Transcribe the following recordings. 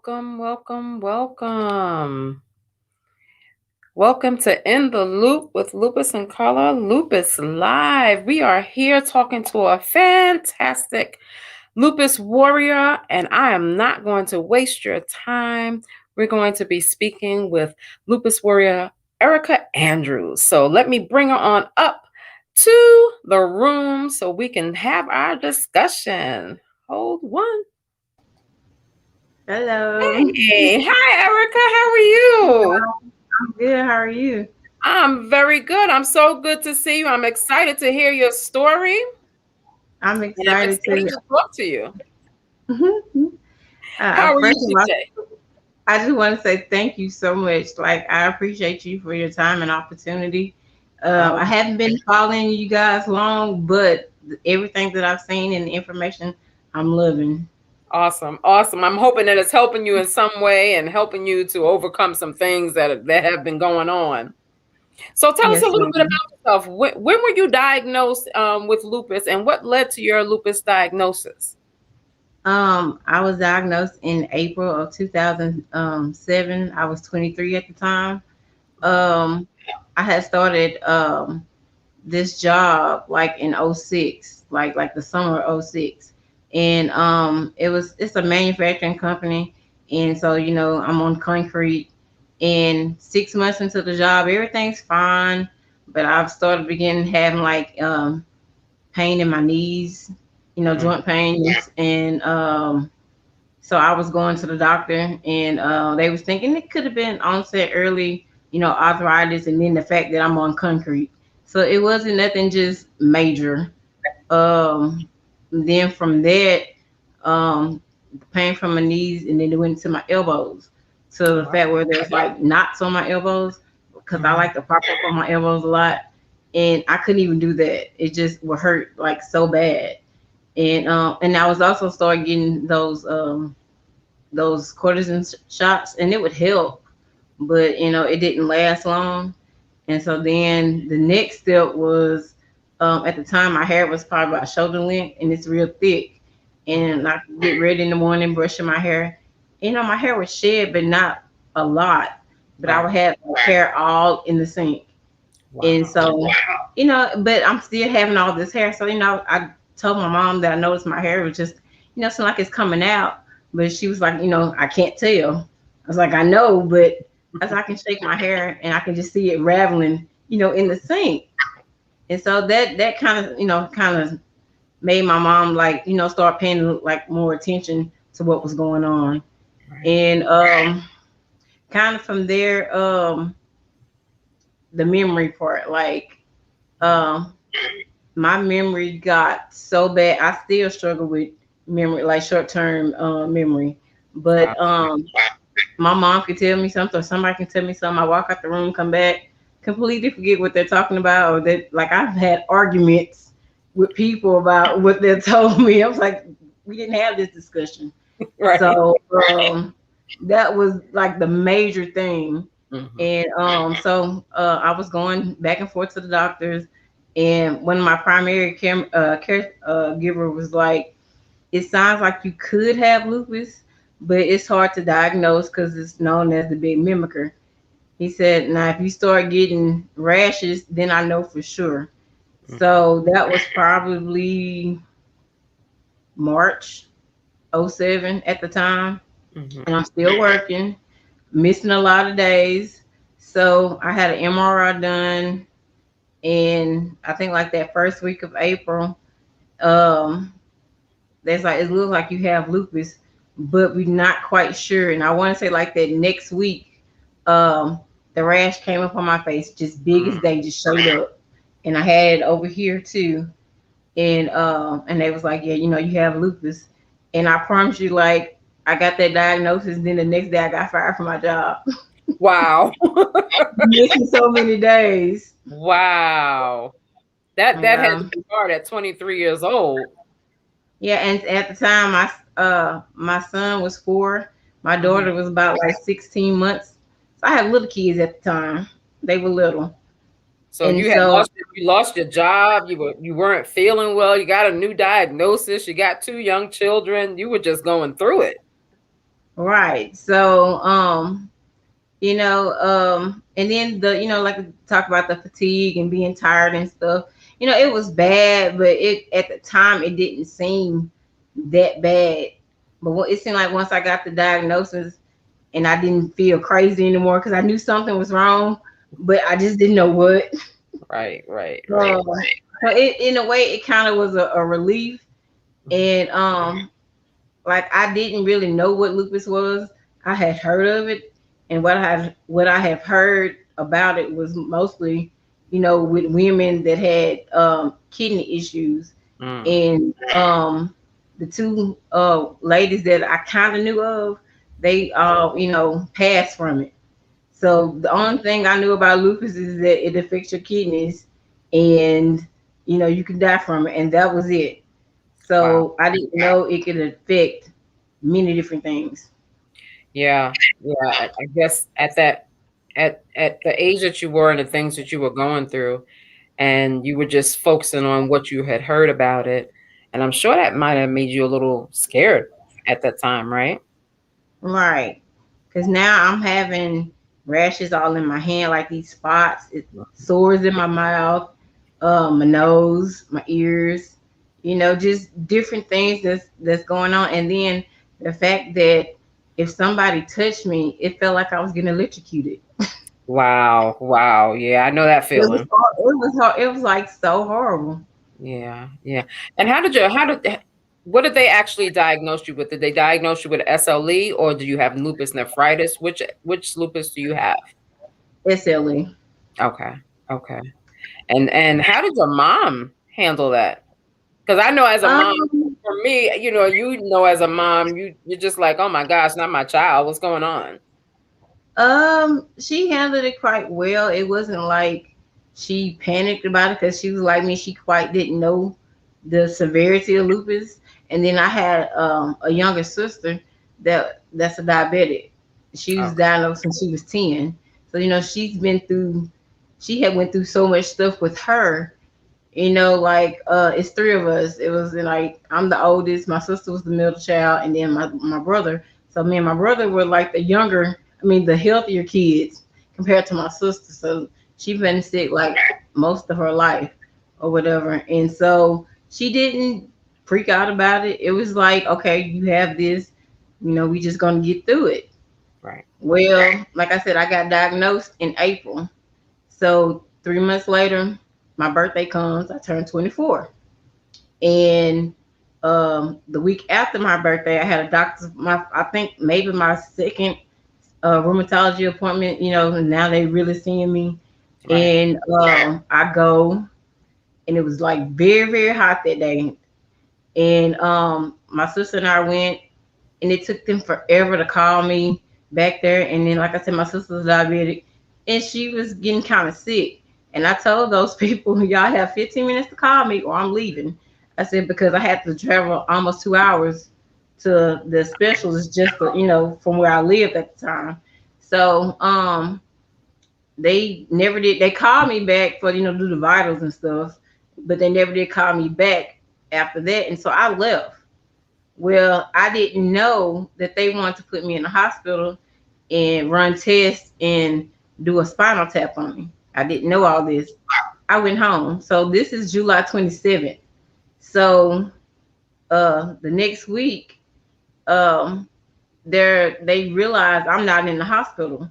welcome, welcome, welcome. Welcome to In the Loop with Lupus and Carla. Lupus Live. We are here talking to a fantastic Lupus warrior, and I am not going to waste your time. We're going to be speaking with Lupus warrior Erica Andrews. So let me bring her on up to the room so we can have our discussion. Hold one. Hello. Hey, hi Erica, how are you? I'm good. How are you? I'm very good. I'm so good to see you. I'm excited to hear your story, I'm and I'm excited excited to. to talk to you. How are you First of all, today? I just want to say thank you so much. Like, I appreciate you for your time and opportunity. Oh, I haven't been following you guys long, but everything that I've seen and the information, I'm loving. awesome, awesome. I'm hoping that it's helping you in some way and helping you to overcome some things that have been going on. So tell us a Yes, little bit ma'am. about yourself. When were you diagnosed with lupus, and what led to your lupus diagnosis? I was diagnosed in April of 2007. I was 23 at the time. Um, I had started this job like in '06, like the summer of '06, and it's a manufacturing company, and so I'm on concrete, and 6 months into the job everything's fine, but I've started beginning having like pain in my knees, Mm, joint pain, and so I was going to the doctor, and they was thinking it could have been onset early, arthritis, and then the fact that I'm on concrete. So it wasn't nothing just major. Um, then from that, the pain from my knees, and then it went to my elbows. To the wow. fact where there's like knots on my elbows, because I Mhm. like to pop up on my elbows a lot, and I couldn't even do that. It just would hurt like so bad. And I was also started getting those cortisone shots, and it would help, but it didn't last long. And so then the next step was, at the time my hair was probably about shoulder length, and it's real thick, Mhm. and I could get ready in the morning brushing my hair. My hair would shed, but not a lot, but I Right. would have hair all in the sink. And Wow. so, but I'm still having all this hair. So, I told my mom that I noticed my hair was just, seem like it's coming out. But she was like, I can't tell. I was like, I know, but as I can shake my hair and I can just see it raveling, in the sink. And so that kind of made my mom like, start paying like more attention to what was going on. Right. And kind of from there, the memory part, like, um my memory got so bad. I still struggle with memory, like short term memory. Wow. But my mom could tell me something, or somebody can tell me something. I walk out the room, come back, completely forget what they're talking about, or that like I've had arguments with people about what they told me. I was like, we didn't have this discussion. Right. So that was like the major thing. Mhm. And I was going back and forth to the doctors, and one of my primary care giver was like, "It sounds like you could have lupus, but it's hard to diagnose because it's known as the big mimicker." He said, "Now, if you start getting rashes, then I know for sure." Mhm. So that was probably March '07 at the time, Mhm. and I'm still working, missing a lot of days. So I had an MRI done, and I think like that first week of April, um, that's like it looks like you have lupus, but we're not quite sure. And I want to say like that next week, um, the rash came up on my face, just big as Mm. day, just showed up, and I had it over here too. And they was like, yeah, you have lupus, and I promise you, like I got that diagnosis, then the next day I got fired from my job. Wow. Missing so many days. Wow. That had to Yeah. be hard at 23 years old. Yeah, and at the time, my son was 4. My Mhm. daughter was about like 16 months. So I had little kids at the time. They were little, So and you had so lost your job, you weren't feeling well, you got a new diagnosis, you got 2 young children, you were just going through it. Right. So, and then like talk about the fatigue and being tired and stuff. It was bad, but it at the time it didn't seem that bad. But it seemed like once I got the diagnosis, and I didn't feel crazy anymore because I knew something was wrong, but I just didn't know what. Right, right, right. So, so it in a way it kind of was a relief, Mhm. and like I didn't really know what lupus was. I had heard of it, and what I have heard about it was mostly, with women that had kidney issues, Mm, and the two ladies that I kind of knew of, they all passed from it. So the only thing I knew about lupus is that it affects your kidneys, and you can die from it, and that was it. wow. So I didn't know it could affect many different things. Yeah, yeah. I guess at the age that you were and the things that you were going through, and you were just focusing on what you had heard about it, and I'm sure that might have made you a little scared at that time, right? Right. Because now I'm having rashes all in my hand, like these spots, sores in my mouth, my nose, my ears, just different things that's going on. And then the fact that if somebody touched me, it felt like I was getting electrocuted. Wow, wow. Yeah, I know that It was feeling. hor- it was hor- it was like so horrible. Yeah, yeah. And what did they actually diagnose you with? Did they diagnose you with SLE or do you have lupus nephritis? Which lupus do you have? SLE. Okay, okay. And how did your mom handle that? Because I know as a mom, Um, for me, as a mom, you're just like, oh my gosh, not my child. What's going on? she handled it quite well. It wasn't like she panicked about it because she was like me. She quite didn't know the severity of lupus. And then I had a younger sister that's a diabetic. She was Okay, diagnosed when she was 10. So she had went through so much stuff with her, like it's three of us. It was like I'm the oldest, my sister was the middle child, and then my brother. So me and my brother were like the healthier kids compared to my sister. So she been sick like most of her life or whatever. And so she didn't freak out about it. It was like, okay, you have this, we just gonna get through it. right, Well, like I said, I got diagnosed in April. So 3 months later, my birthday comes. I turn 24, and the week after my birthday, I had a doctor's. I think maybe my second rheumatology appointment. And now they really seeing me, right. and I go, and it was like very very hot that day, and my sister and I went, and it took them forever to call me back there. And then, like I said, my sister was diabetic, and she was getting kind of sick. And I told those people, y'all have 15 minutes to call me, or I'm leaving. I said because I had to travel almost 2 hours to the specialist just from where I lived at the time. So they never did. They called me back for do the vitals and stuff, but they never did call me back after that. And so I left. Well, I didn't know that they wanted to put me in the hospital and run tests and do a spinal tap on me. I didn't know all this. I went home. So this is July 27th. So the next week, um, they realize I'm not in the hospital.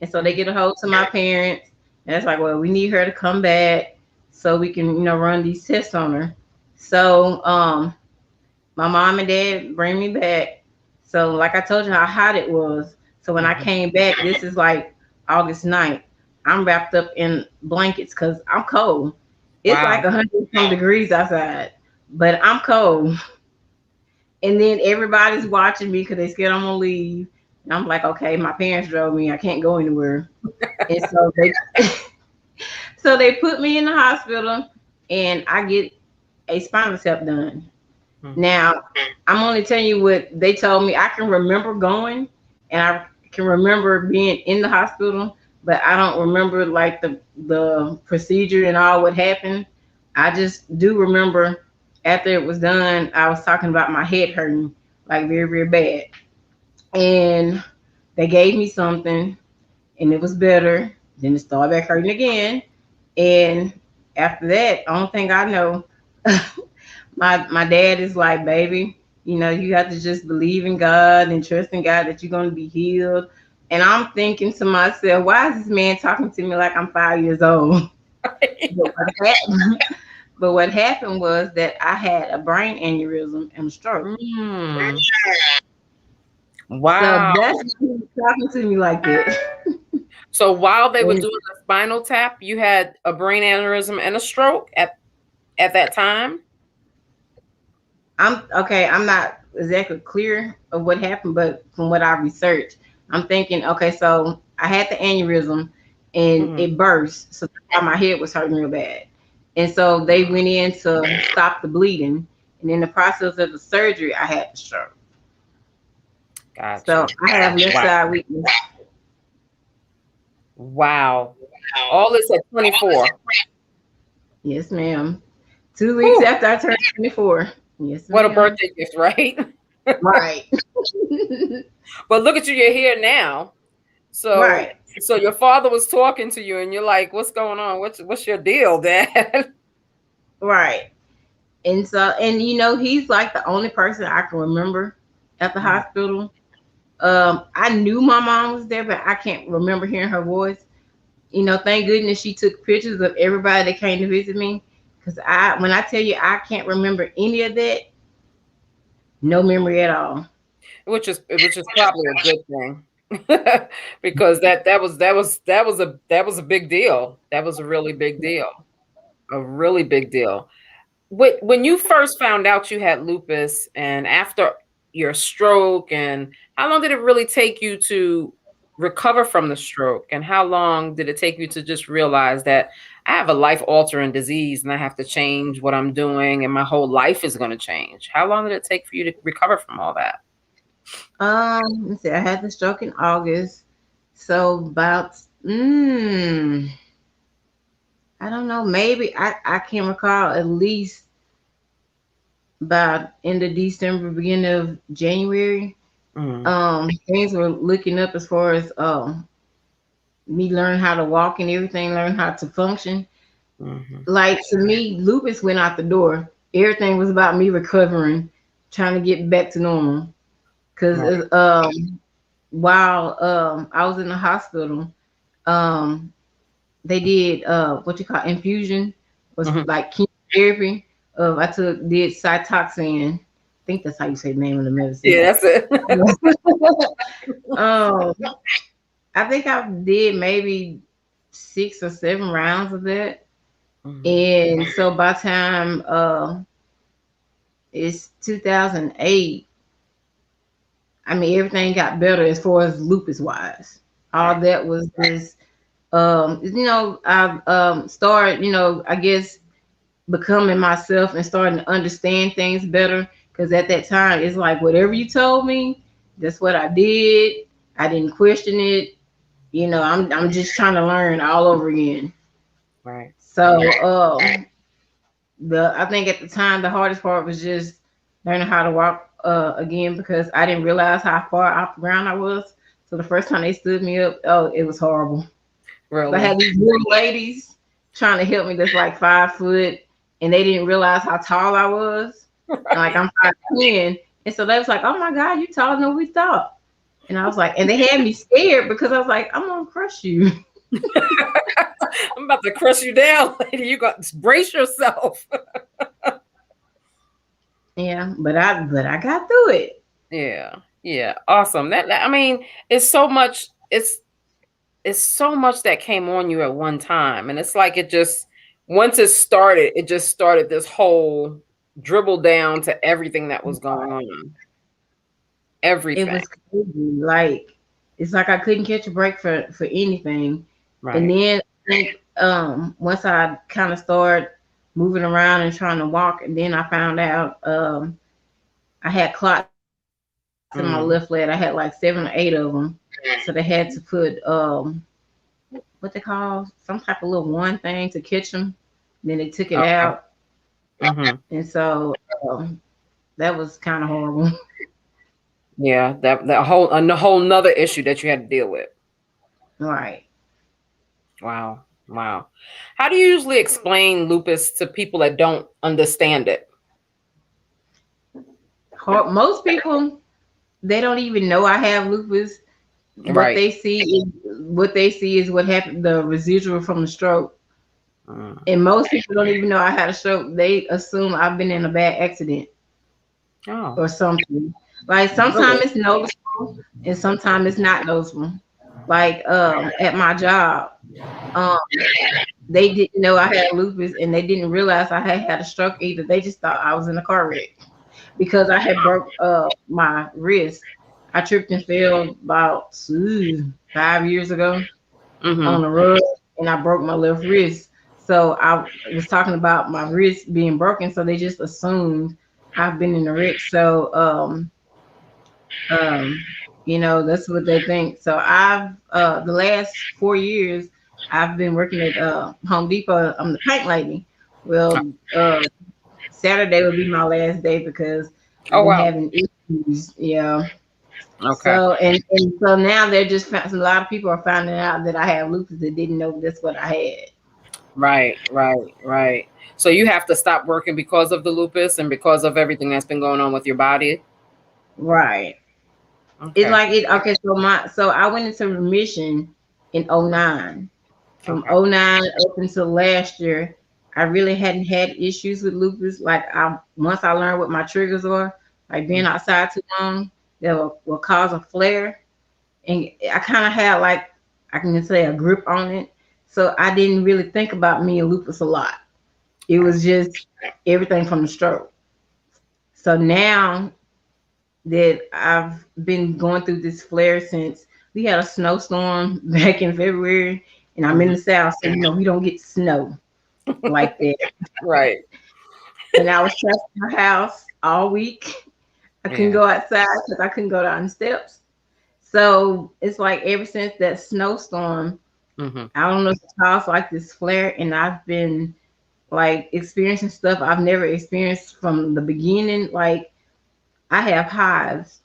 And so they Mm, get a hold to my parents, and it's like, well, we need her to come back so we can, run these tests on her. So my mom and dad bring me back. So like I told you how hot it was. So when I mhm. came back, this is like August 9th. I'm wrapped up in blankets because I'm cold. It's like Wow. 100 some degrees outside, but I'm cold. And then everybody's watching me because they scared I'm gonna leave. And I'm like, okay, my parents drove me. I can't go anywhere. And so they put me in the hospital, and I get a spinal tap done. Mhm. Now, I'm only telling you what they told me. I can remember going, and I can remember being in the hospital, but I don't remember like the procedure and all what happened. I just do remember after it was done, I was talking about my head hurting like very very bad. and they gave me something, and it was better. Then it started back hurting again, and after that, only thing I know, my dad is like, baby, you have to just believe in God and trust in God that you're gonna be healed. And I'm thinking to myself, why is this man talking to me like I'm 5 years old? But what happened, but what happened was that I had a brain aneurysm and a stroke. Mm. So Wow. that's why he was talking to me like that. So while they were And doing the spinal tap, you had a brain aneurysm and a stroke at that time? I'm okay. I'm not exactly clear of what happened, but from what I researched, I'm thinking, okay, so I had the aneurysm and Mhm. it burst, so that's why my head was hurting real bad. And so they went in to stop the bleeding, and in the process of the surgery, I had the stroke. Got So you. I have left Wow. side weakness. Wow. All this at 24. Yes, ma'am. 2 weeks Whew. after I turned 24. Yes, What a ma'am. birthday gift, right? Right. But look at you, you're here now. So Right. so your father was talking to you and you're like, what's going on? What's your deal, Dad? Right. And so, and he's like the only person I can remember at the Mhm. hospital. I knew my mom was there, but I can't remember hearing her voice. Thank goodness she took pictures of everybody that came to visit me. Cause when I tell you I can't remember any of that, no memory at all. Which is probably a good thing. Because that was a big deal. That was a really big deal. A really big deal. When you first found out you had lupus and after your stroke, and how long did it really take you to recover from the stroke? And how long did it take you to just realize that I have a life altering disease and I have to change what I'm doing and my whole life is going to change? How long did it take for you to recover from all that? Let's see, I had the stroke in August, so about I don't know, maybe I can recall at least about end of December, beginning of January. Mm, Things were looking up as far as me learning how to walk and everything, learn how to function. mhm, Like to me, lupus went out the door. Everything was about me recovering, trying to get back to normal. right. Cause while I was in the hospital, um, they did what you call infusion, was Mhm. like chemotherapy. I did cytoxin. I think that's how you say the name of the medicine. Yeah, that's it. um, I think I did maybe 6 or 7 rounds of that. Mhm, And so by the time it's 2008, I mean everything got better as far as lupus wise. All right. that was just I started, I guess becoming myself and starting to understand things better. Because at that time, it's like whatever you told me, that's what I did. I didn't question it. I'm just trying to learn all over again. Right. So the I think at the time the hardest part was just learning how to walk again because I didn't realize how far off the ground I was. So the first time they stood me up, oh, it was horrible. I Really. had these little ladies trying to help me that's like 5 foot, and they didn't realize how tall I was. And like Right. I'm 5'10", and so they was like, "Oh my God, you taller than we thought." And I was like, and they had me scared because I was like, "I'm gonna crush you." I'm about to crush you down, lady. You got to brace yourself. Yeah, but I got through it. Yeah. Yeah. Awesome. I mean, it's so much it's so much that came on you at one time. And it's like it just once it just started this whole dribble down to everything that was going on. It Everything. was crazy. Like it's like I couldn't catch a break for anything. And Right. then I think once I kind of started moving around and trying to walk, and then I found out I had clots in my left leg. I had like Mm. 7 or 8 of them. So they had to put what they call some type of little one thing to catch them. Then they took it Okay. out, Hmm. and so that was kind of horrible. Yeah, that whole a whole nother issue that you had to deal with. Right. Wow. Wow. How do you usually explain lupus to people that don't understand it? Most people, they don't even know I have lupus. What Right. they see is what happened, the residual from the stroke. Mm. And most people don't even know I had a stroke. They assume I've been in a bad accident Oh, or something. Like sometimes really? it's noticeable and sometimes it's not noticeable. Like at my job, um they didn't know I had lupus and they didn't realize I had a stroke either. They just thought I was in a car wreck because I had broke my wrist. I tripped and fell about 5 years ago on Mm-hmm. the road and I broke my left wrist. So I was talking about my wrist being broken, so they just assumed I've been in a wreck. So um, that's what they think. So I've the last 4 years I've been working at Home Depot. I'm the paint lady. Well, Saturday will be my last day because I've Oh, been wow. having issues. Yeah. Okay. So and so now they're just a lot of people are finding out that I have lupus that didn't know that's what I had. Right, right, right. So you have to stop working because of the lupus and because of everything that's been going on with your body. Right. It's Okay. like it okay, so I went into remission in '09. From Okay. '09 up until last year, I really hadn't had issues with lupus. Like I once I learned what my triggers are, like being Mm. outside too long, that will cause a flare. And I kind of had like I can say a grip on it. So I didn't really think about me and lupus a lot. It Right. was just everything from the stroke. So now that I've been going through this flare since we had a snowstorm back in February, and I'm in Hmm. the South, so we don't get snow like that. Right. And I was trapped in my house all week. I couldn't Yeah. go outside because I couldn't go down the steps. So it's like ever since that snowstorm, Hmm. I don't know, it's caused like this flare, and I've been like experiencing stuff I've never experienced from the beginning. Like I have hives.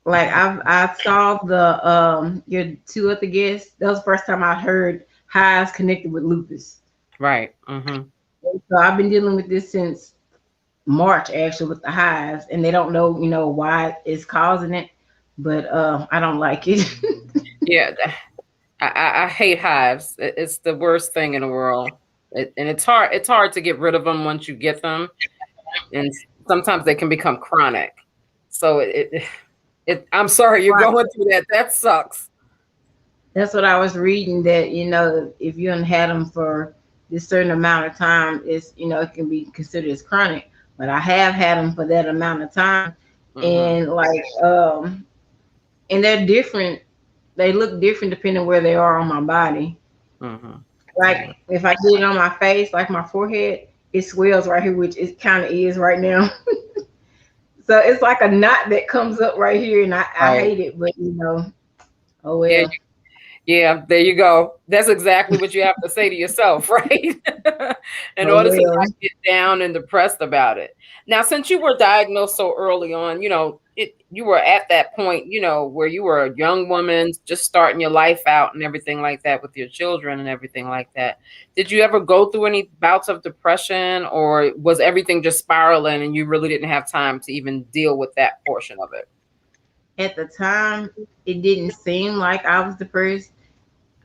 Like I saw the your two other guests. That was the first time I heard hives connected with lupus. Right. Hmm. So I've been dealing with this since March actually with the hives, and they don't know why it's causing it, but I don't like it. Yeah. I hate hives. It's the worst thing in the world. And it's hard. It's hard to get rid of them once you get them, and sometimes they can become chronic. So I'm sorry you're Right. going through that. That sucks. That's what I was reading, that if you done had them for this certain amount of time, it's it can be considered as chronic. But I have had them for that amount of time, Hmm. and like and they're different. They look different depending where they are on my body. Hmm. Like Yeah. if I get it on my face, like my forehead, it swells right here, which it kind of is right now. So it's like a knot that comes up right here, and I Right. hate it, but oh Yeah. well, Yeah, there you go. That's exactly what you have to say to yourself, right? In oh order to well. not get down and depressed about it. Now, since you were diagnosed so early on, you were at that point, where you were a young woman just starting your life out and everything like that with your children and everything like that. Did you ever go through any bouts of depression, or was everything just spiraling and you really didn't have time to even deal with that portion of it? At the time, it didn't seem like I was depressed.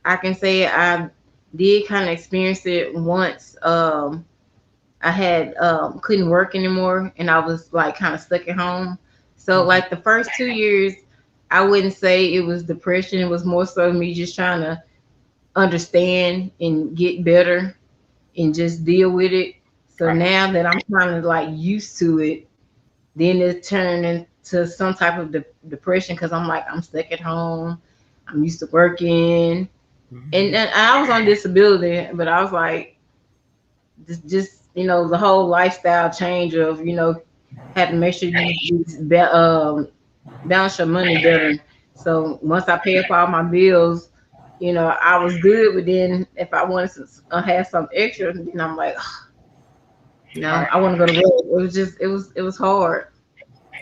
I can say I did kind of experience it once. I had couldn't work anymore, and I was like kind of stuck at home. So Hmm. like the first 2 years, I wouldn't say it was depression. It was more so me just trying to understand and get better and just deal with it. So Right. now that I'm kind of like used to it, then it turned into some type of depression because I'm like I'm stuck at home. I'm used to working, Hmm. and I was on disability, but I was like just the whole lifestyle change of had to make sure balance your money better. So once I pay up all my bills, I was good. But then if I wanted to have some extra, then I'm like, Right. I want to go to work. It was hard.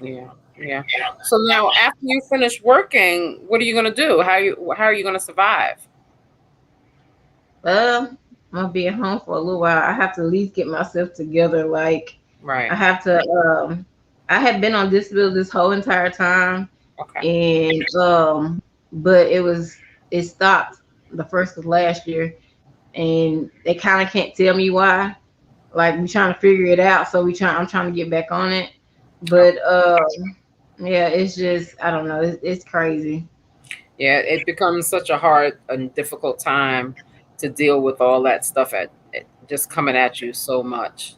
Yeah. Yeah. So now, after you finish working, what are you gonna do? How are you gonna survive? I'm gonna be at home for a little while. I have to at least get myself together. Like I Right. have to. I had been on disability this whole entire time, Okay. and but it stopped the first of last year, and they kind of can't tell me why. Like we trying to figure it out, so I'm trying to get back on it, but Okay. yeah, it's just I don't know. It's crazy. Yeah, it becomes such a hard and difficult time to deal with all that stuff just coming at you so much.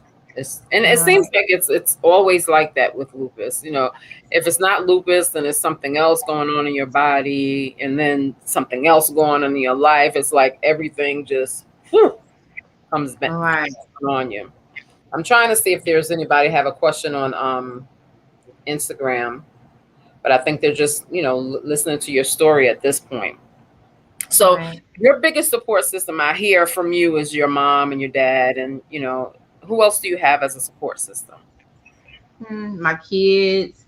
And it seems Right, like it's always like that with lupus. If it's not lupus, then it's something else going on in your body, and then something else going on in your life. It's like everything just whew, comes back right, on you. I'm trying to see if there's anybody have a question on Instagram, but I think they're just listening to your story at this point. So right. your biggest support system I hear from you is your mom and your dad, and who else do you have as a support system? My kids,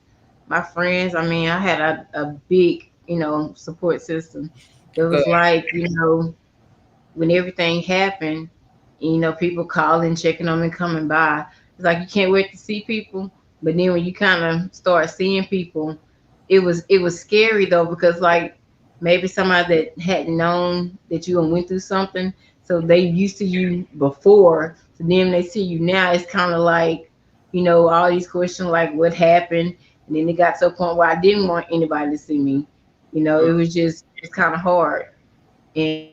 my friends. I mean, I had a big, support system. It Good. was like, when everything happened, people calling, checking on me, coming by. It's like you can't wait to see people. But then when you kind of start seeing people, it was scary though because like maybe somebody that hadn't known that you went through something, so they used to you before. So then when they see you now, it's kind of like all these questions like what happened, and then it got to a point where I didn't want anybody to see me. It was just it's kind of hard. And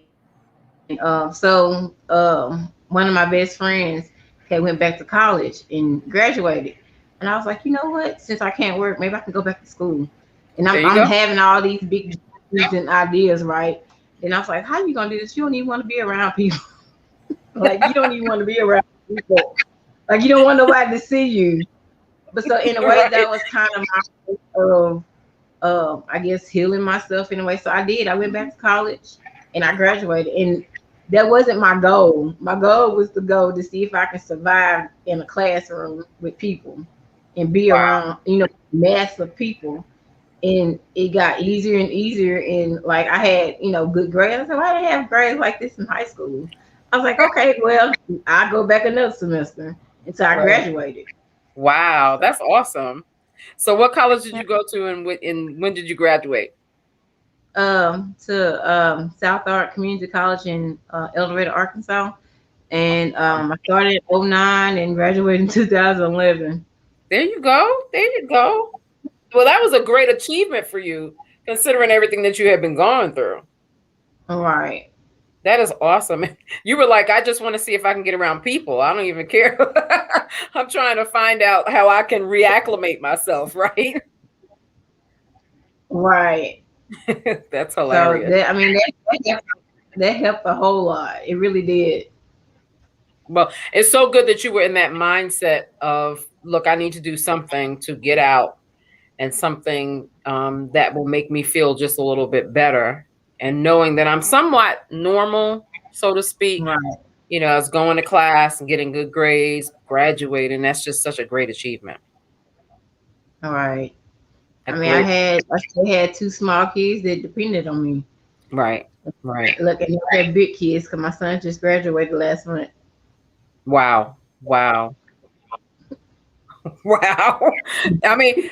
one of my best friends went back to college and graduated, and I was like, you know what? Since I can't work, maybe I can go back to school. And I'm There you I'm go. having all these big dreams and ideas, right? And I was like, how you gonna do this? You don't even want to be around people. Like you don't even want to be around people. Like you don't want nobody to see you. But so in a way, Right. that was kind of my way of I guess healing myself in a way. So I did. I went back to college and I graduated. And that wasn't my goal. My goal was to go to see if I can survive in a classroom with people and be Wow. around, mass of people. And it got easier and easier. And like I had, good grades. I said, why did I have grades like this in high school? I was like, okay, well, I'll go back another semester until I Right. graduated. Wow, So that's awesome. So what college did you go to, and when did you graduate? to South Ark Community College in El Dorado, Arkansas. And I started in '09 and graduated in 2011. There you go. There you go. Well, that was a great achievement for you, considering everything that you had been going through. All right. That is awesome. You were like, I just want to see if I can get around people. I don't even care. I'm trying to find out how I can reacclimate myself, right? Right. That's So hilarious. that helped a whole lot. It really did. Well, it's so good that you were in that mindset of, look, I need to do something to get out, and something that will make me feel just a little bit better. And knowing that I'm somewhat normal, so to speak, Right. I was going to class and getting good grades, graduating. That's just such a great achievement. All right. A I mean, I great, had I still had two small kids that depended on me. right, right. Look, and I had big kids because my son just graduated last month. Wow, wow, wow. I mean,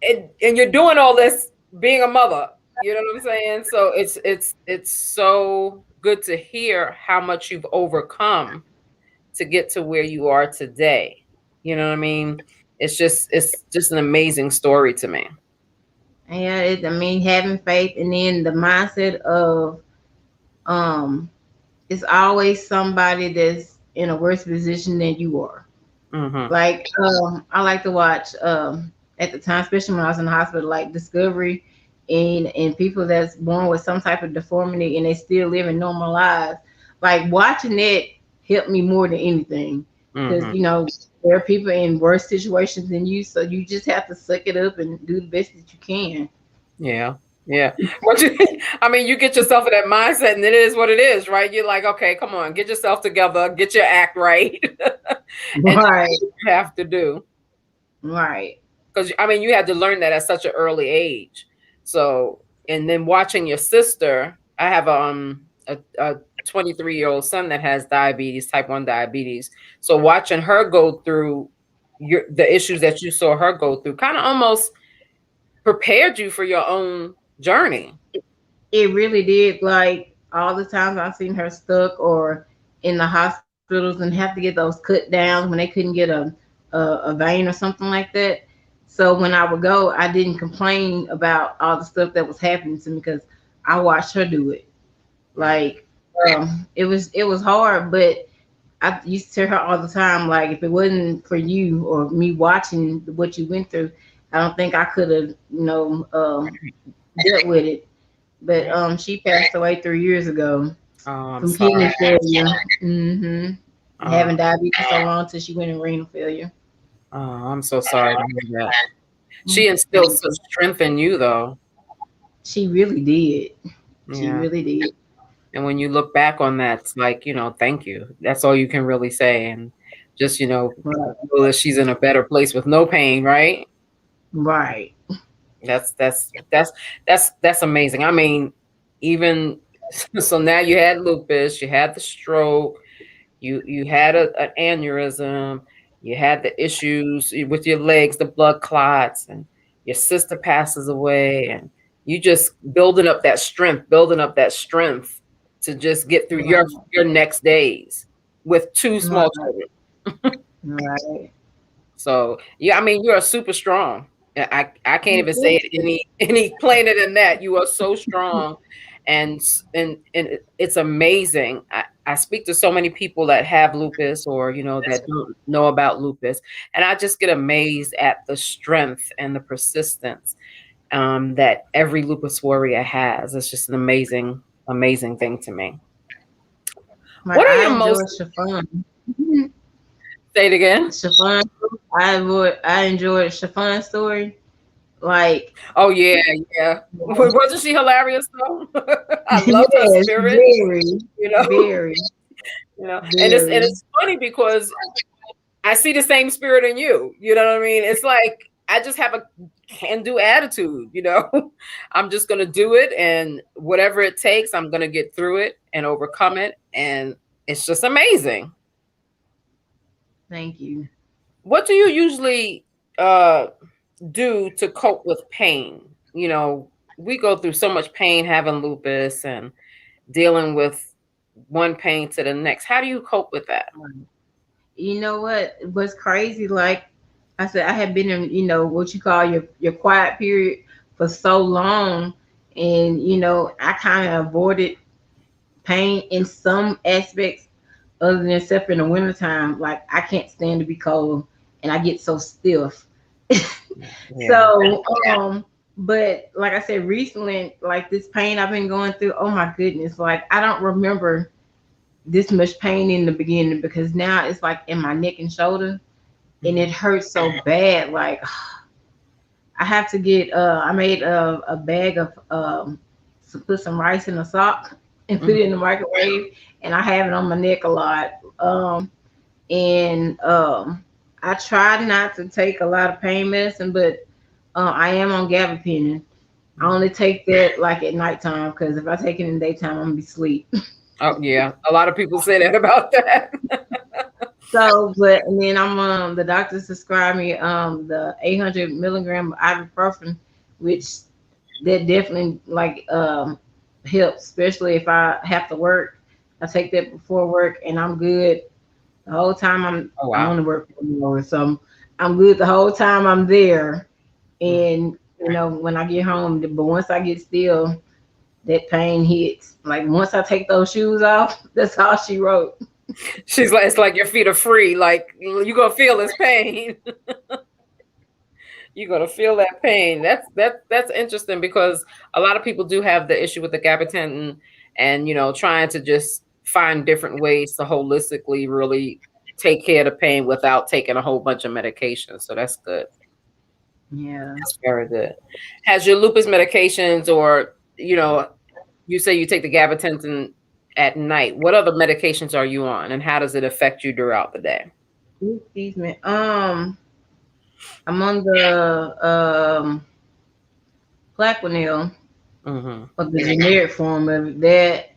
and you're doing all this being a mother. You know what I'm saying? So it's so good to hear how much you've overcome to get to where you are today. You know what I mean? It's just an amazing story to me. Yeah, I mean, having faith and then the mindset of um, it's always somebody that's in a worse position than you are. Hmm. Like I like to watch at the time, especially when I was in the hospital, like Discovery and people that's born with some type of deformity and they still living normal lives. Like watching that helped me more than anything because Hmm. there are people in worse situations than you, so you just have to suck it up and do the best that you can. Yeah. Yeah. But I mean, you get yourself in that mindset, and it is what it is, right? You're like, okay, come on, get yourself together, get your act right, and just Right, do what you have to do. right. because I mean you had to learn that at such an early age. So and then watching your sister, I have a 23-year-old son that has diabetes, type 1 diabetes. So watching her go through the issues that you saw her go through kind of almost prepared you for your own journey. It really did. Like all the times I've seen her stuck or in the hospitals and have to get those cut downs when they couldn't get a vein or something like that. So when I would go, I didn't complain about all the stuff that was happening to me because I watched her do it. Right. Like it was hard, but I used to tell her all the time, like if it wasn't for you or me watching what you went through, I don't think I could have, dealt with it. But Right. she passed away 3 years ago Oh, I'm from sorry. kidney failure. hmm Oh, Having diabetes so long till she went in renal failure. oh, I'm so sorry to hear that. She Mm, instilled thank such you. strength in you, though. She really did. She Yeah. really did. And when you look back on that, it's like, thank you. That's all you can really say. And just, Right. know that she's in a better place with no pain, right? Right. That's amazing. I mean, even so now you had lupus, you had the stroke, you had an aneurysm, you had the issues with your legs, the blood clots, and your sister passes away, and you just building up that strength to just get through Right. your next days with two small Right. children. Right. So yeah, I mean, you are super strong. I can't Thank even say you. it any plainer than that. You are so strong, and it's amazing. I speak to so many people that have lupus or that don't know about lupus, and I just get amazed at the strength and the persistence that every lupus warrior has. It's just an amazing thing to me. Right. What are I your most enjoy chiffon. say it again? Chiffon. I enjoyed chiffon story. Like Oh yeah, yeah. Wasn't she hilarious though? I loved her yes, spirit, very, you know. very, And it's very. funny because I see the same spirit in you. You know what I mean? It's like I just have a can-do attitude. I'm just gonna do it and whatever it takes, I'm gonna get through it and overcome it. And it's just amazing. Thank you. What do you usually uh do to cope with pain? We go through so much pain having lupus and dealing with one pain to the next. How do you cope with that? You know what was crazy? Like I said, I had been in, what you call your quiet period for so long, and I kind of avoided pain in some aspects, other than except in the wintertime. Like I can't stand to be cold, and I get so stiff. Yeah. So, but like I said, recently, like this pain I've been going through, oh my goodness, like I don't remember this much pain in the beginning because now it's like in my neck and shoulder and it hurts so bad. Like I have to get I made a bag of put some rice in a sock and put Mhm. it in the microwave and I have it on my neck a lot. And I try not to take a lot of pain medicine, but I am on gabapentin. I only take that like at nighttime because if I take it in the daytime, I'm gonna be asleep. Oh yeah, a lot of people say that about that. So, but and then the doctors prescribed me the 800 milligram ibuprofen, which that definitely like helps, especially if I have to work. I take that before work, and I'm good the whole time. Oh I'm wow. on the work anymore, so I'm good the whole time I'm there. Mm. And when I get home, but once I get still, that pain hits. Like once I take those shoes off, that's all she wrote. She's like, it's like your feet are free. Like you're gonna feel this pain. You're gonna feel that pain. That's interesting because a lot of people do have the issue with the gabapentin and trying to just find different ways to holistically really take care of the pain without taking a whole bunch of medication. So that's good. Yeah. That's very good. Has your lupus medications or you say you take the gabapentin at night. What other medications are you on and how does it affect you throughout the day? Excuse me. I'm on the Plaquenil, Mm-hmm. or the generic form of it. That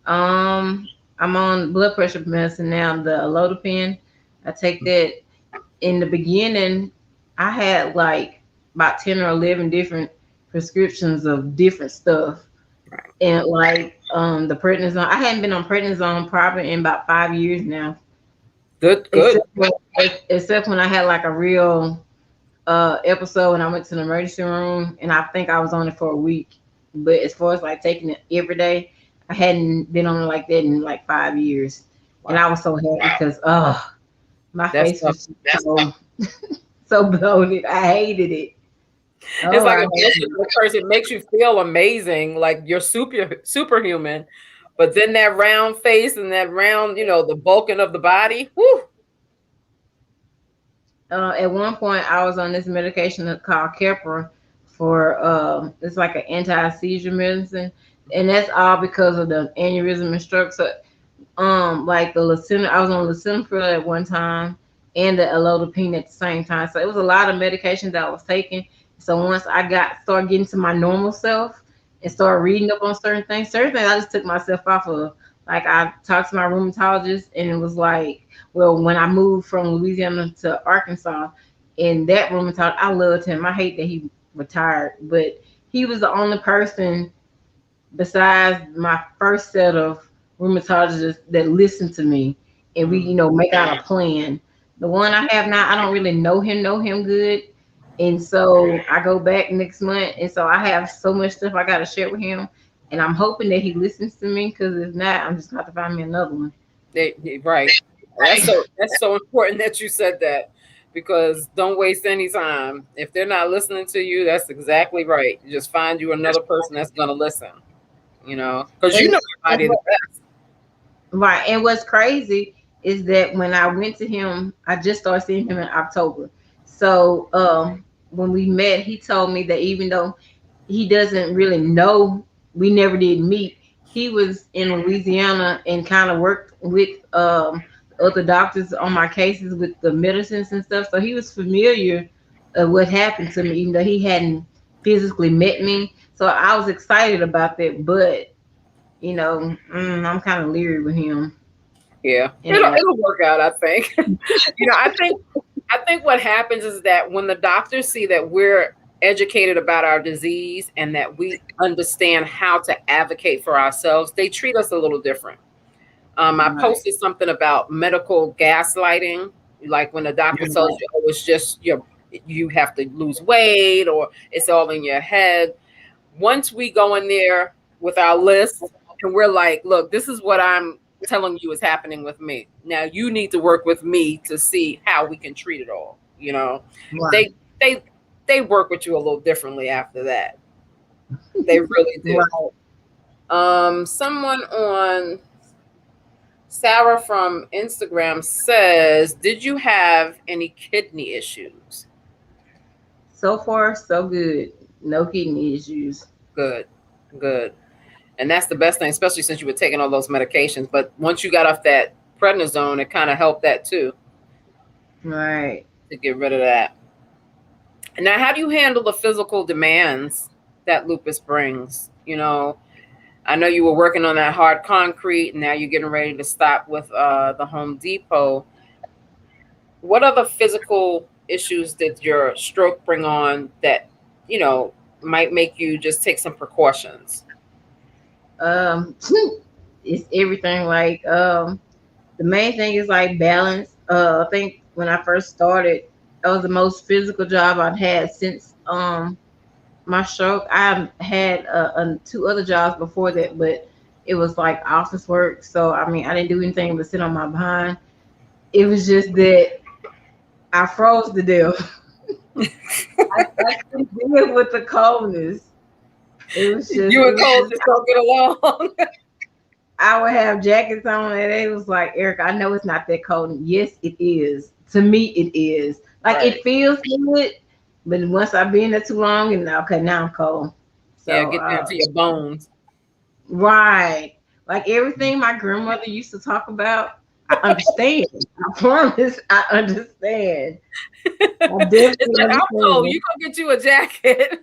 I'm on blood pressure medicine now, the Alodipine. I take that. In the beginning, I had like about 10 or 11 different prescriptions of different stuff. Right. And like the prednisone, I hadn't been on prednisone probably in about 5 years now. Good, good. Except when, except when I had like a real episode when I went to the emergency room, and I think I was on it for a week. But as far as like taking it every day, I hadn't been on it like that in like 5 years. And I Wow. was so happy because my That's face tough. was so bloated. I hated it. It's Oh, like I a hated mission it. of curse. It makes you feel amazing, like you're superhuman. But then that round face and that round, the bulking of the body. Whew. At one point, I was on this medication called Keppra for it's like an anti seizure medicine, and that's all because of the aneurysm and stroke. So like the lisinopril, I was on lisinopril at one time and the elodipine at the same time. So it was a lot of medication that I was taking. So once I started getting to my normal self and started reading up on certain things I just took myself off of. Like I talked to my rheumatologist, and it was like, well, when I moved from Louisiana to Arkansas, and that rheumatologist, I loved him. I hate that he retired, but he was the only person besides my first set of rheumatologists that listened to me, and we, Mm. make out a plan. The one I have now, I don't really know him good. And so I go back next month, and so I have so much stuff I got to share with him, and I'm hoping that he listens to me, because if not, I'm just going to have to find me another one. Right. That's so important that you said that because don't waste any time. If they're not listening to you, that's exactly right. You just find you another person that's gonna listen. Because you And, know your and body the best. right. And what's crazy is that when I went to him, I just started seeing him in October. So when we met, he told me that even though he doesn't really know, we never did meet. He was in Louisiana and kind of worked with other doctors on my cases with the medicines and stuff. So he was familiar of what happened to me, even though he hadn't physically met me. So I was excited about that. But I'm kind of leery with him. Yeah, And it'll work out. I think. I think what happens is that when the doctors see that we're educated about our disease and that we understand how to advocate for ourselves, they treat us a little different. I right, posted something about medical gaslighting, like when the doctor tells right, you, "Oh, it's just you have to lose weight," or "It's all in your head." Once we go in there with our list and we're like, "Look, this is what I'm telling you is happening with me. Now you need to work with me to see how we can treat it all." right, They they they work with you a little differently after that. They really do. right. Someone on Sarah from Instagram says, "Did you have any kidney issues?" So far, so good. No kidney issues. Good, good. And that's the best thing, especially since you were taking all those medications. But once you got off that prednisone, it kind of helped that too Right. to get rid of that. And now, how do you handle the physical demands that lupus brings? I know you were working on that hard concrete, and now you're getting ready to stop with the Home Depot. What other physical issues did your stroke bring on that you know might make you just take some precautions? Um, it's everything. Like the main thing is like balance. I think when I first started, that was the most physical job I'd had since my stroke. I had two other jobs before that, but it was like office work. So I mean, I didn't do anything but sit on my behind. It was just that I froze to death. I couldn't deal with the coldness. You It and was Cole just just don't get along. I would have jackets on, and it was like, Eric, I know it's not that cold. And yes, it is. To me, it is. Like Right. it feels good, but once I've been there too long, and okay, now I'm cold. Yeah, So, get down to your bones. right, like everything my grandmother used to talk about. I understand. I promise I understand. I It's definitely like, I'm cold. understand. You go get you a jacket.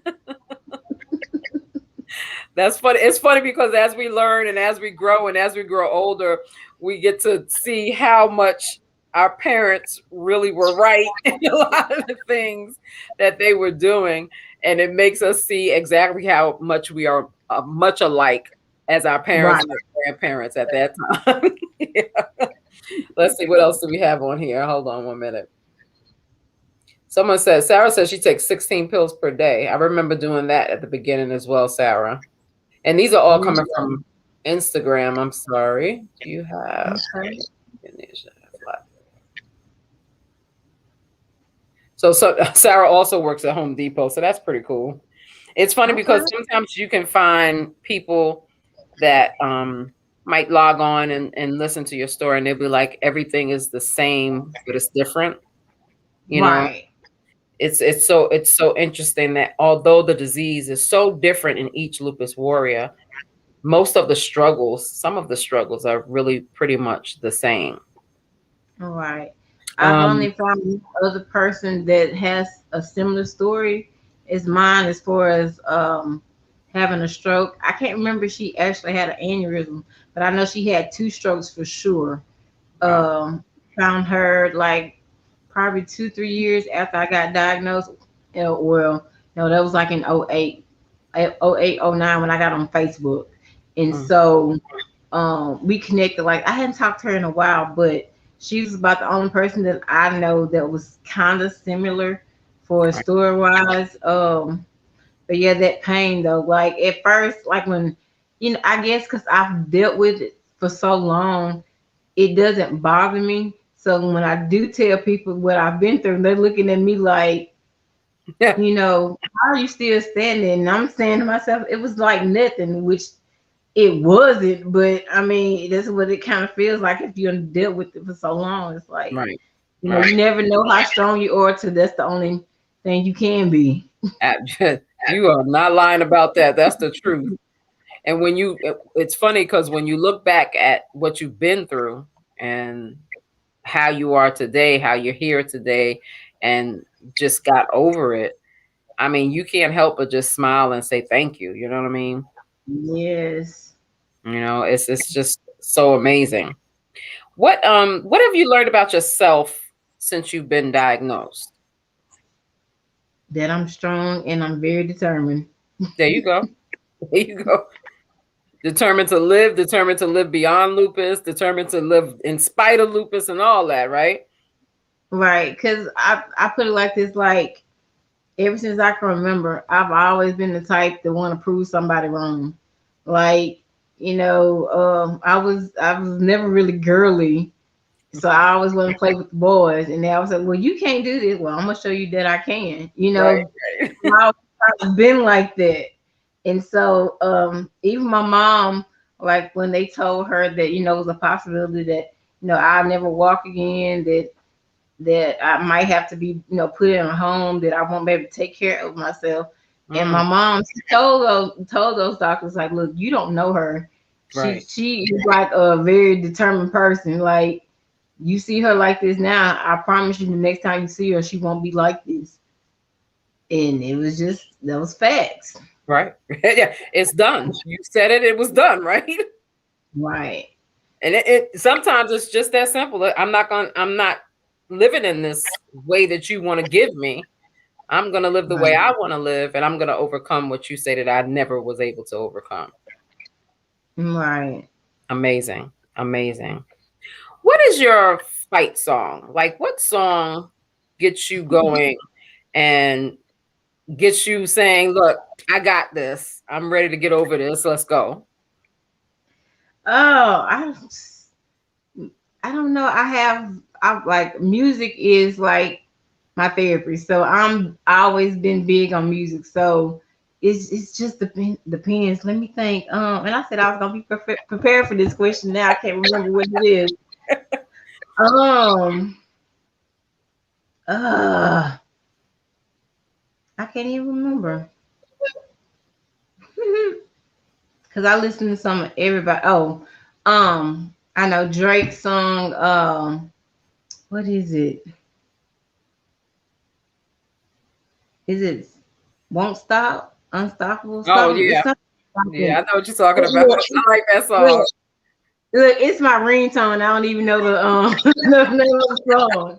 That's funny. It's funny because as we learn and as we grow and as we grow older, we get to see how much our parents really were right in a lot of the things that they were doing. And it makes us see exactly how much we are much alike as our parents Right. and our grandparents at that time. Yeah. Let's see, what else do we have on here? Hold on 1 minute. Someone says, Sarah says she takes 16 pills per day. I remember doing that at the beginning as well, Sarah. And these are all Me coming too. from Instagram. I'm sorry. Do you have Okay. Indonesia? So Sarah also works at Home Depot, so that's pretty cool. It's funny Okay. because sometimes you can find people that might log on and listen to your story, and they'll be like, everything is the same, but it's different. You know, Right. it's so interesting that although the disease is so different in each lupus warrior, most of the struggles, some of the struggles are really pretty much the same. All right. I've Um, only found one other person that has a similar story as mine as far as having a stroke. I can't remember if she actually had an aneurysm, but I know she had two strokes for sure. wow. Um, Found her like probably 2, 3 years after I got diagnosed. Well, no, that was like in '08, '09 when I got on Facebook, and Mm, so we connected. Like I hadn't talked to her in a while, but she was about the only person that I know that was kind of similar for right. story wise. But yeah, that pain though, like at first, like when I guess because I've dealt with it for so long, it doesn't bother me. So when I do tell people what I've been through, they're looking at me like, Yeah, how are you still standing? And I'm saying to myself, it was like nothing, which it wasn't, but I mean, that's what it kind of feels like if you dealt with it for so long. It's like, right. Right. you never know how strong you are till that's the only thing you can be. You are not lying about that. That's the truth. And it's funny because when you look back at what you've been through and how you are today, how you're here today, and just got over it, I mean, you can't help but just smile and say thank you. You know what I mean? Yes. It's just so amazing. What have you learned about yourself since you've been diagnosed? That I'm strong and I'm very determined. There you go. There you go. Determined to live beyond lupus, determined to live in spite of lupus and all that, right? Right. Because I put it like this, like, ever since I can remember, I've always been the type that want to prove somebody wrong. Like, I was never really girly. So I always want to play with the boys, and they always say, "Well, you can't do this." Well, I'm gonna show you that I can. Right, right. I've been like that, and so even my mom, like when they told her that it was a possibility that I'll never walk again, that I might have to be put in a home, that I won't be able to take care of myself. And Mm, my mom she told those doctors like, look, you don't know her. She right, she is like a very determined person. Like you see her like this now, I promise you the next time you see her, she won't be like this. And it was just that was facts. right. Yeah, it's done. You said it, it was done, right? Right. And it sometimes it's just that simple. I'm not living in this way that you want to give me. I'm gonna live the way Right. I want to live, and I'm gonna overcome what you say that I never was able to overcome. Right. Amazing. Amazing. What is your fight song? Like what song gets you going and gets you saying, "Look, I got this. I'm ready to get over this. Let's go." Oh, I don't know. I like music is like my therapy. So I always been big on music. So it's just depends. Let me think. And I said I was gonna be prepared for this question. Now I can't remember what it is. Um. Uh. I can't even remember. Because I listen to some of everybody. Oh. I know Drake song. What is it? Is it Won't Stop? Unstoppable? Oh Something. yeah, It's something like yeah, I that. know what you're talking about. Look, I like that song. look, look, it's my ringtone. I don't even know the the name of the song.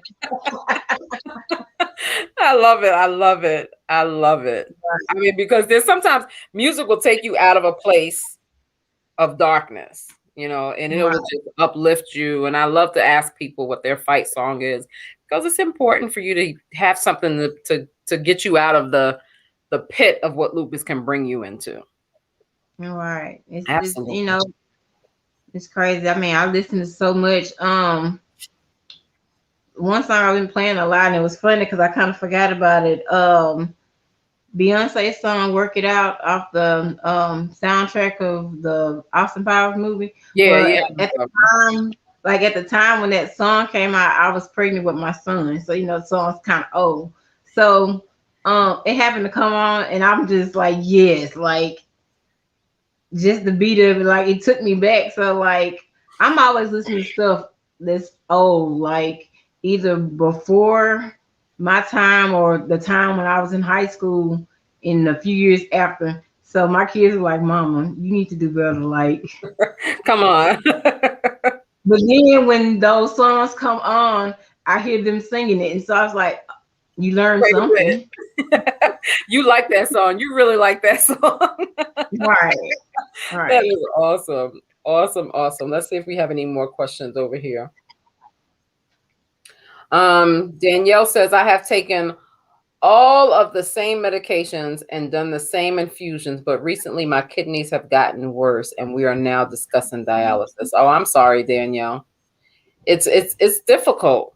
I love it. I love it. I love it. I mean, because there's sometimes music will take you out of a place of darkness, and it will Right, just uplift you. And I love to ask people what their fight song is because it's important for you to have something to get you out of the pit of what lupus can bring you into. right. It's Absolutely. it's crazy. I mean, I listen to so much. One song I've been playing a lot, and it was funny because I kind of forgot about it. Beyonce's song "Work It Out" off the soundtrack of the Austin Powers movie. Yeah, Well, yeah. at the time, like at the time when that song came out, I was pregnant with my son, so the song's kind of old. So it happened to come on, and I'm just like, yes, like just the beat of it, like it took me back. So like I'm always listening to stuff that's old, like either before my time or the time when I was in high school in a few years after. So my kids are like, Mama, you need to do better. Like, Come on. but then when those songs come on, I hear them singing it. And so I was like, you learn Wait a something. minute. You like that song. You really like that song. Right, That right. is awesome. Awesome, awesome. Let's see if we have any more questions over here. Danielle says, I have taken all of the same medications and done the same infusions, but recently my kidneys have gotten worse and we are now discussing dialysis. Oh, I'm sorry, Danielle. It's difficult.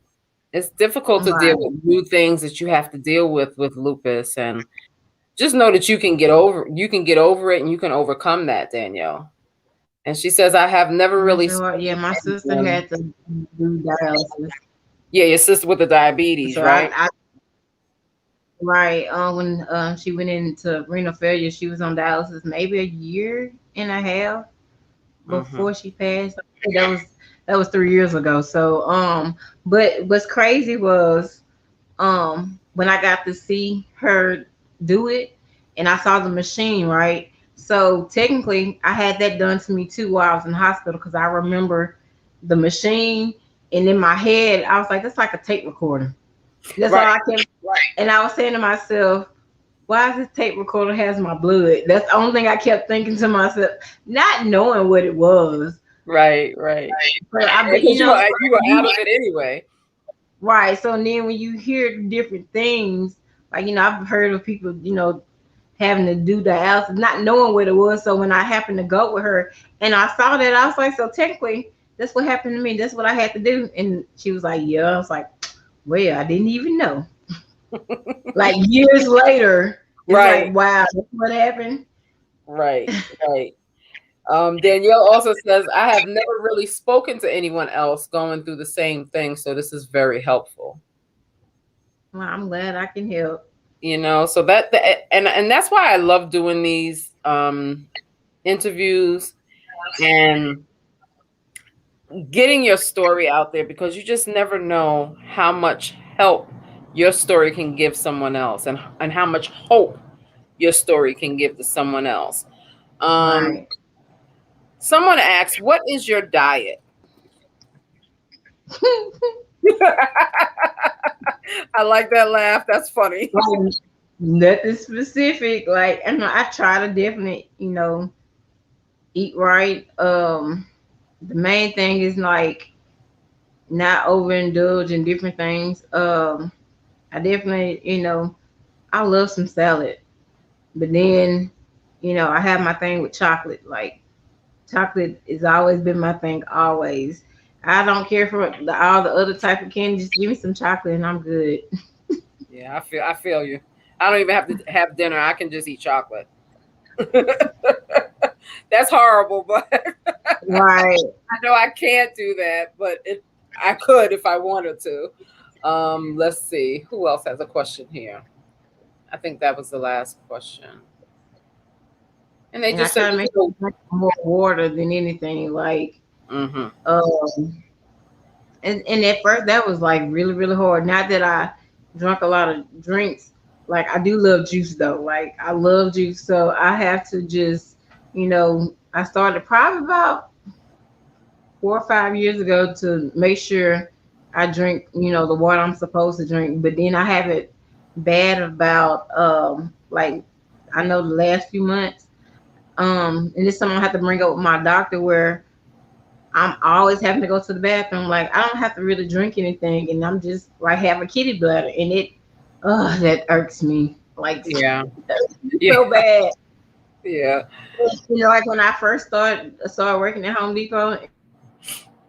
It's difficult to deal Right. with new things that you have to deal with lupus, and just know that you can get over it and you can overcome that, Danielle. And she says, I have never I really sure, yeah, spoken my to sister anyone. had to do dialysis. Yeah, your sister with the diabetes, So right? right. When she went into renal failure, she was on dialysis maybe a year and a half Mm-hmm. before she passed. That was 3 years ago. So but what's crazy was when I got to see her do it, and I saw the machine, right? So technically, I had that done to me too while I was in the hospital because I remember the machine, and in my head, I was like, "That's like a tape recorder." That's all Right. I kept. And I was saying to myself, why is this tape recorder has my blood? That's the only thing I kept thinking to myself, not knowing what it was. Right, right. But I bet Because you were out of it anyway. right. So then when you hear different things, like I've heard of people, having to do dialysis, not knowing what it was. So when I happened to go with her and I saw that, I was like, so technically, that's what happened to me. That's what I had to do. And she was like, yeah. I was like, well, I didn't even know. Like years later, it's like, Right, wow, that's what happened. right, right. Danielle also says, I have never really spoken to anyone else going through the same thing, so this is very helpful. Well, I'm glad I can help. So and that's why I love doing these interviews and getting your story out there, because you just never know how much help your story can give someone else, and how much hope your story can give to someone else. Um, Right. Someone asks, what is your diet? I like that laugh. That's funny. Like, nothing specific. Like, and I try to definitely, eat right. The main thing is like not overindulge in different things. I definitely, I love some salad, but then, I have my thing with chocolate. Like, chocolate has always been my thing. Always. I don't care for all the other type of candy. Just give me some chocolate and I'm good. Yeah, I feel you. I don't even have to have dinner. I can just eat chocolate. That's horrible, but Right. I know I can't do that, but I could if I wanted to. Let's see. Who else has a question here? I think that was the last question. And they And I just said, try to make sure I drink more water than anything. Like, Mm-hmm. Um, and at first that was like really really hard. Not that I drunk a lot of drinks. Like I do love juice though. Like I love juice, so I have to just, I started probably about 4 or 5 years ago to make sure I drink, the water I'm supposed to drink. But then I have it bad about like I know the last few months. And this something I have to bring up with my doctor where I'm always having to go to the bathroom. Like I don't have to really drink anything, and I'm just like have a kitty bladder, and that irks me like Yeah. Yeah. so bad. Yeah. Like when I first started working at Home Depot,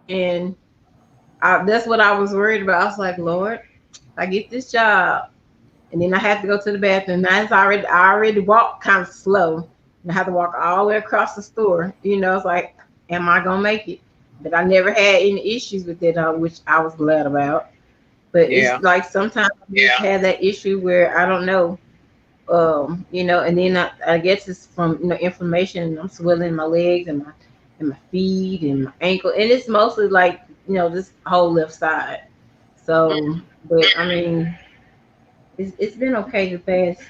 and that's what I was worried about. I was like, Lord, I get this job, and then I have to go to the bathroom. Now I already walk kind of slow, and I have to walk all the way across the store. It's like, am I gonna make it? But I never had any issues with it, which I was glad about. But Yeah. it's like sometimes I just have that issue where I don't know, and then I guess it's from inflammation, and I'm swelling my legs and my feet and my ankle, and it's mostly like this whole left side. So, but I mean, it's been okay the past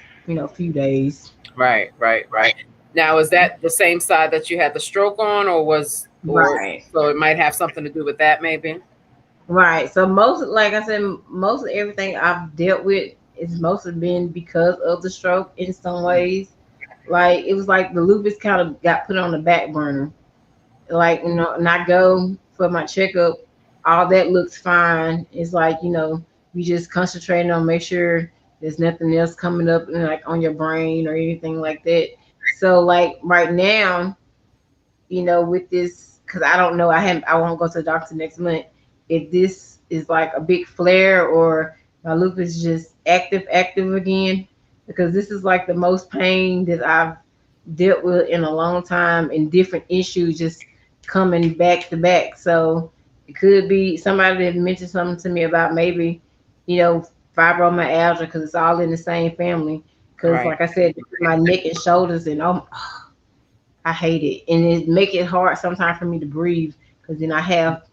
few days. Right, right, right. Now, is that the same side that you had the stroke on, or or Right. so it might have something to do with that, maybe? Right. So most, like I said, most of everything I've dealt with is mostly been because of the stroke in some ways. Like it was like the lupus kind of got put on the back burner. Like, and I go for my checkup, all that looks fine. It's like, you just concentrating on make sure there's nothing else coming up like on your brain or anything like that. So like right now, with this, because I don't know, I won't go to the doctor next month. If this is like a big flare or my lupus is just active again, because this is like the most pain that I've dealt with in a long time, and different issues just coming back to back. So it could be somebody that mentioned something to me about maybe, you know, fibromyalgia, because it's all in the same family. Because Right. like I said, my neck and shoulders, and I hate it, and it make it hard sometimes for me to breathe because then I have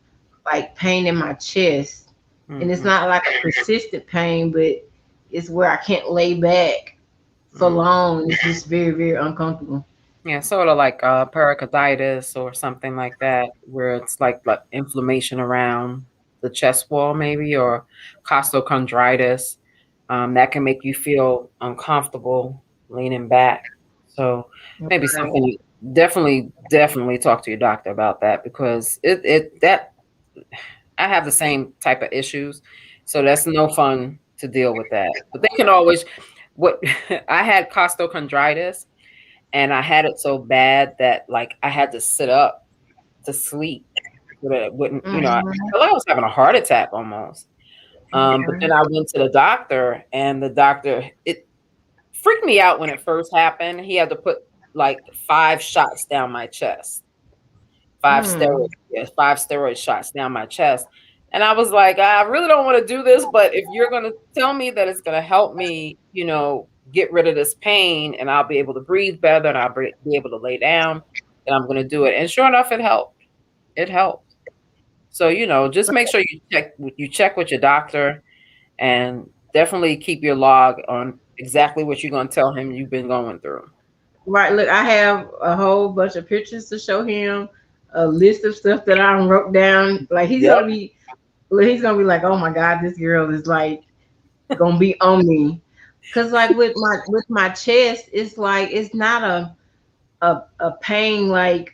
like pain in my chest, and it's Mm-hmm. not like a persistent pain, but it's where I can't lay back for Mm. long. It's just very very uncomfortable. Yeah, sort of like pericarditis or something like that, where it's like inflammation around the chest wall, maybe, or costochondritis. That can make you feel uncomfortable leaning back. So maybe Right. something definitely talk to your doctor about that, because it that I have the same type of issues. So that's no fun to deal with that. But they can always what I had costochondritis, and I had it so bad that like I had to sit up to sleep so that it wouldn't, I Mhm. felt like I was having a heart attack almost. But Yeah. then I went to the doctor, and the doctor, it freaked me out when it first happened. He had to put like 5 shots down my chest, Mm. yeah, 5 steroid shots down my chest. And I was like, I really don't want to do this, but if you're going to tell me that it's going to help me, get rid of this pain, and I'll be able to breathe better, and be able to lay down, then I'm going to do it. And sure enough, it helped. It helped. So, just make sure you check with your doctor, and definitely keep your log on exactly what you're going to tell him you've been going through. Right. Look, I have a whole bunch of pictures to show him, a list of stuff that I wrote down. Like Yep. he's gonna be like, oh my god, this girl is like gonna be on me. Cause like with my chest, it's like it's not a pain like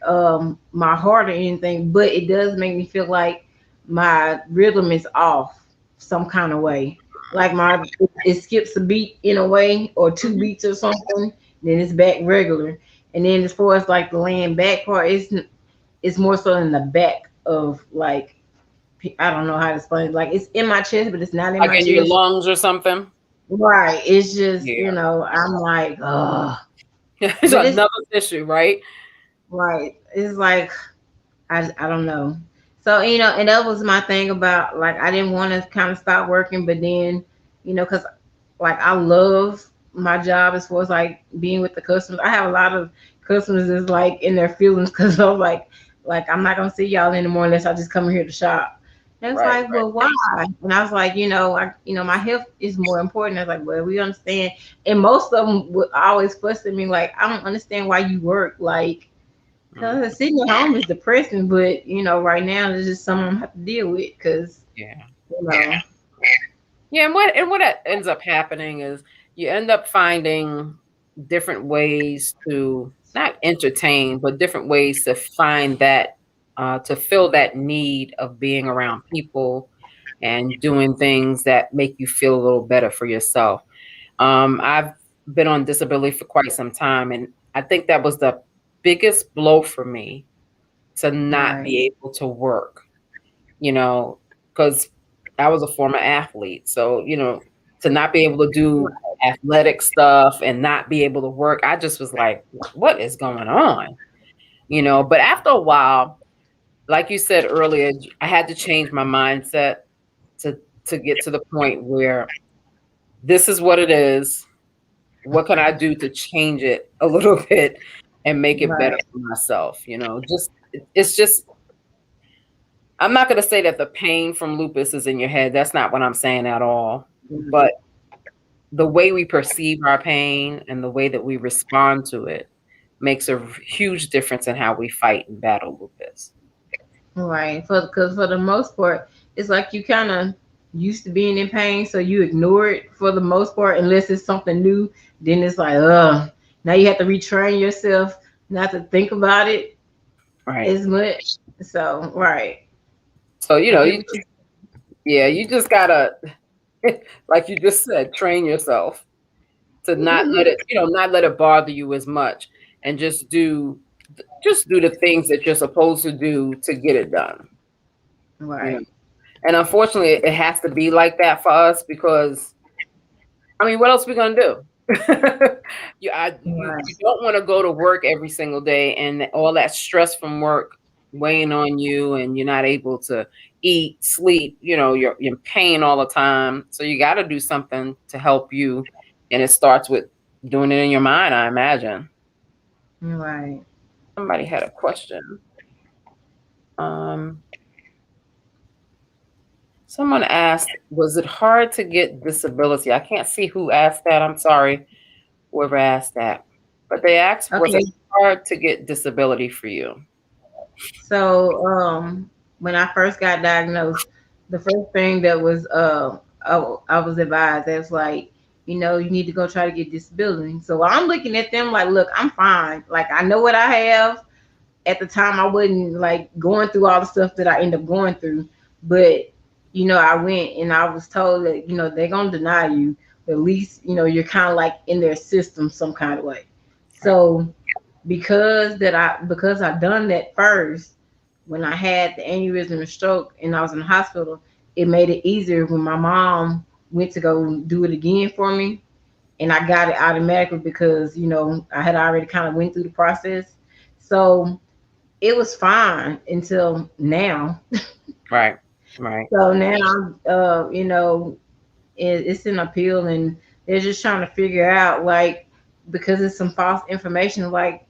my heart or anything, but it does make me feel like my rhythm is off some kind of way. Like it skips a beat in a way or two Mhm. beats or something, then it's back regular. And then as far as like the laying back part, it's more so in the back of like I don't know how to explain it. Like it's in my chest, but it's not in Like my in your chest. lungs or something. Right. It's just, Yeah. I'm like, It's but it's another issue, right? right. It's like I don't know. So, and that was my thing about like I didn't want to kind of stop working, but then, because like I love my job as far as like being with the customers. I have a lot of customers that's like in their feelings because of Like, I'm not gonna see y'all anymore unless I just come here to shop. And it's Right, like, right. well, why? And I was like, my health is more important. I was like, well, we understand. And most of them would always fuss at me, like, I don't understand why you work. Like, Mm, cause sitting at home is depressing, but right now there's just something I have to deal with. Cause yeah. you know, Yeah, and what ends up happening is you end up finding different ways to not entertain, but different ways to find that to fill that need of being around people and doing things that make you feel a little better for yourself. I've been on disability for quite some time, and I think that was the biggest blow for me to not right, be able to work, you know, because I was a former athlete. So, to not be able to do athletic stuff and not be able to work, I just was like, what is going on? But after a while, like you said earlier, I had to change my mindset to to get to the point where this is what it is. What can I do to change it a little bit and make it better right, for myself? It's just I'm not going to say that the pain from lupus is in your head. That's not what I'm saying at all. But the way we perceive our pain and the way that we respond to it makes a huge difference in how we fight and battle lupus. right. Because for the most part, it's like you kind of used to being in pain, so you ignore it for the most part, unless it's something new. Then it's like, now you have to retrain yourself not to think about it Right. as much. So, right. So, I get what you. you just gotta, like you just said, train yourself to not let Mhm. it, not let it bother you as much and just do the things that you're supposed to do to get it done. You know. Right. And unfortunately, it has to be like that for us because I mean, what else are we gonna do? You Right. don't want to go to work every single day and all that stress from work weighing on you, and you're not able to eat, sleep. You're in pain all the time. So you got to do something to help you, and it starts with doing it in your mind, I imagine. Right. Somebody had a question. Um, Someone asked, "Was it hard to get disability?" I can't see who asked that. I'm sorry, whoever asked that. But they asked, was it Okay. hard to get disability for you? So, when I first got diagnosed, the first thing that was I was advised that's like, you need to go try to get disability. So I'm looking at them like, look, I'm fine. Like, I know what I have. At the time, I wasn't like going through all the stuff that I end up going through, but I went and I was told that they're gonna deny you, but at least you're kind of like in their system some kind of way. Right. So because I done that first, when I had the aneurysm and stroke and I was in the hospital, it made it easier when my mom went to go do it again for me, and I got it automatically because I had already kind of went through the process. So it was fine until now. Right. Right. So now, it's an appeal, and they're just trying to figure out, like, because it's some false information. Like,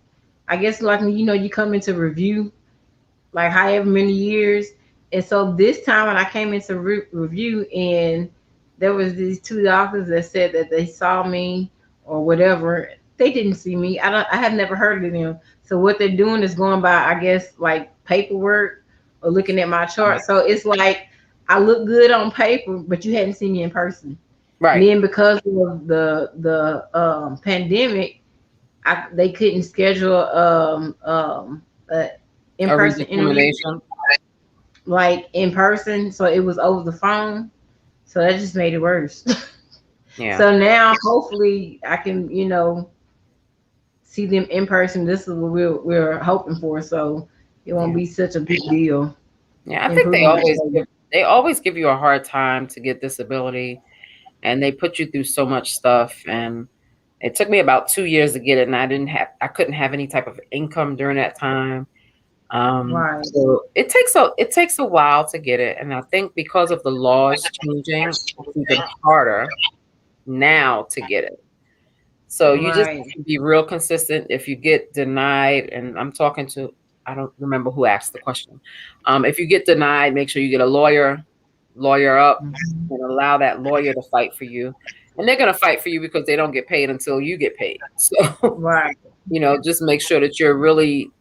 I guess, like, you come into review, like, however many years. And so this time when I came into review, and there was these two doctors that said that they saw me or whatever, they didn't see me. I have never heard of them. So what they're doing is going by, I guess, like paperwork or looking at my chart. So it's like I look good on paper, but you hadn't seen me in person. And Right. then because of the pandemic, they couldn't schedule a in A person interview redetermination. like in person, so it was over the phone. So that just made it worse. Yeah. So now hopefully I can, see them in person. This is what we're hoping for. So it won't Yeah. be such a big deal. Yeah. I think they Improvement. always give you a hard time to get disability, and they put you through so much stuff. And it took me about 2 years to get it, and I couldn't have any type of income during that time. Right. So it takes a while to get it, and I think because of the laws changing, it's even harder now to get it. So you just Right. have to be real consistent. If you get denied, and I'm talking to I don't remember who asked the question. If you get denied, make sure you get a lawyer up, Mhm. and allow that lawyer to fight for you. And they're going to fight for you because they don't get paid until you get paid. So, Right. just make sure that you're really